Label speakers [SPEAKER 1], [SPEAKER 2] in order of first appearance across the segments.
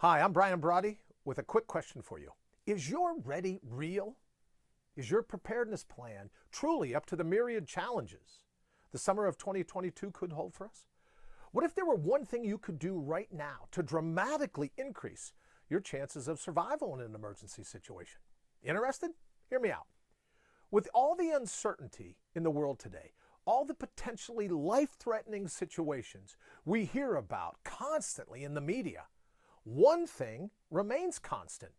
[SPEAKER 1] Hi, I'm Brawdy with a quick question for you. Is your ready real? Is your preparedness plan truly up to the myriad challenges the summer of 2022 could hold for us? What if there were one thing you could do right now to dramatically increase your chances of survival in an emergency situation? Interested? Hear me out. With all the uncertainty in the world today, all the potentially life-threatening situations we hear about constantly in the media, one thing remains constant.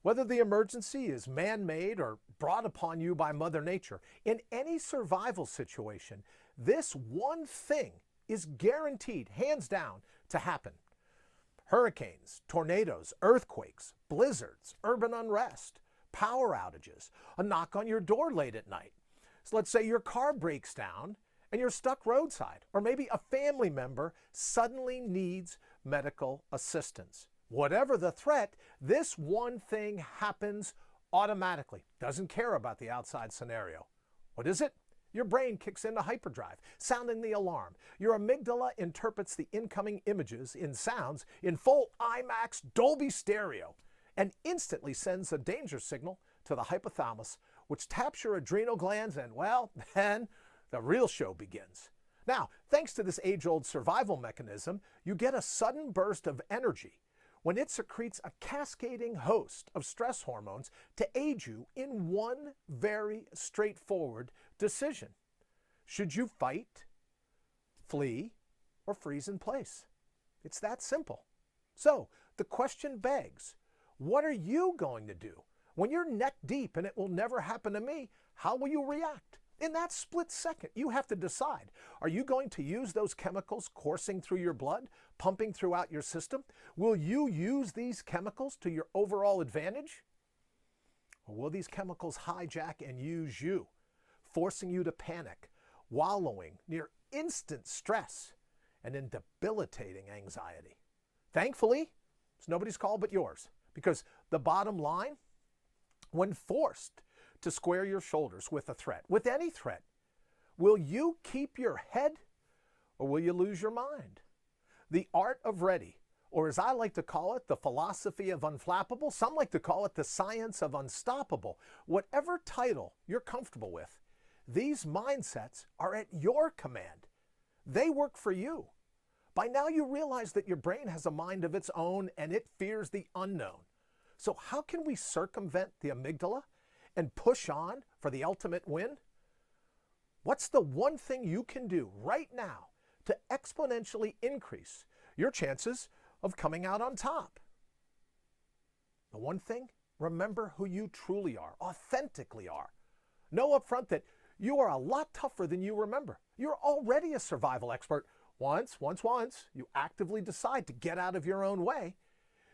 [SPEAKER 1] Whether the emergency is man-made or brought upon you by Mother Nature, in any survival situation, this one thing is guaranteed, hands down, to happen. Hurricanes, tornadoes, earthquakes, blizzards, urban unrest, power outages, a knock on your door late at night. So let's say your car breaks down and you're stuck roadside, or maybe a family member suddenly needs medical assistance. Whatever the threat, this one thing happens automatically. Doesn't care about the outside scenario. What is it? Your brain kicks into hyperdrive, sounding the alarm. Your amygdala interprets the incoming images in sounds in full IMAX Dolby stereo and instantly sends a danger signal to the hypothalamus, which taps your adrenal glands, and well, then the real show begins. Now, thanks to this age-old survival mechanism, you get a sudden burst of energy when it secretes a cascading host of stress hormones to aid you in one very straightforward decision. Should you fight, flee, or freeze in place? It's that simple. So, the question begs, what are you going to do? When you're neck deep and it will never happen to me, how will you react? In that split second, you have to decide. Are you going to use those chemicals coursing through your blood, pumping throughout your system? Will you use these chemicals to your overall advantage? Or will these chemicals hijack and use you, forcing you to panic, wallowing near instant stress and in debilitating anxiety? Thankfully, it's nobody's call but yours, because the bottom line, when forced to square your shoulders with a threat, with any threat, will you keep your head or will you lose your mind? The art of ready, or as I like to call it, the philosophy of unflappable, some like to call it the science of unstoppable. Whatever title you're comfortable with, these mindsets are at your command. They work for you. By now you realize that your brain has a mind of its own and it fears the unknown. So how can we circumvent the amygdala and push on for the ultimate win? What's the one thing you can do right now to exponentially increase your chances of coming out on top? The one thing, remember who you truly are, authentically are. Know up front that you are a lot tougher than you remember. You're already a survival expert. Once you actively decide to get out of your own way,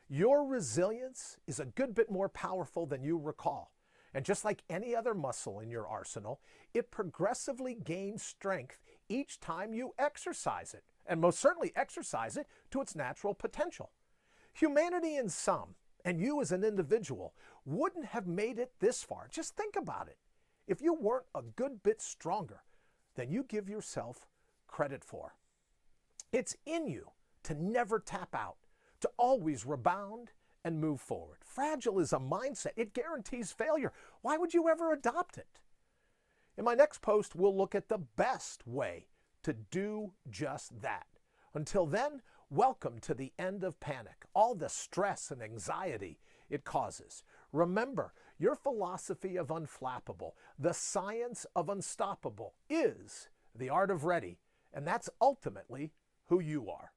[SPEAKER 1] your resilience is a good bit more powerful than you recall. And just like any other muscle in your arsenal, it progressively gains strength each time you exercise it, and most certainly exercise it to its natural potential. Humanity in sum, and you as an individual, wouldn't have made it this far. Just think about it. If you weren't a good bit stronger than you give yourself credit for. It's in you to never tap out, to always rebound and move forward. Fragile is a mindset. It guarantees failure. Why would you ever adopt it? In my next post, we'll look at the best way to do just that. Until then, welcome to the end of panic, all the stress and anxiety it causes. Remember, your philosophy of unflappable, the science of unstoppable, is the art of ready, and that's ultimately who you are.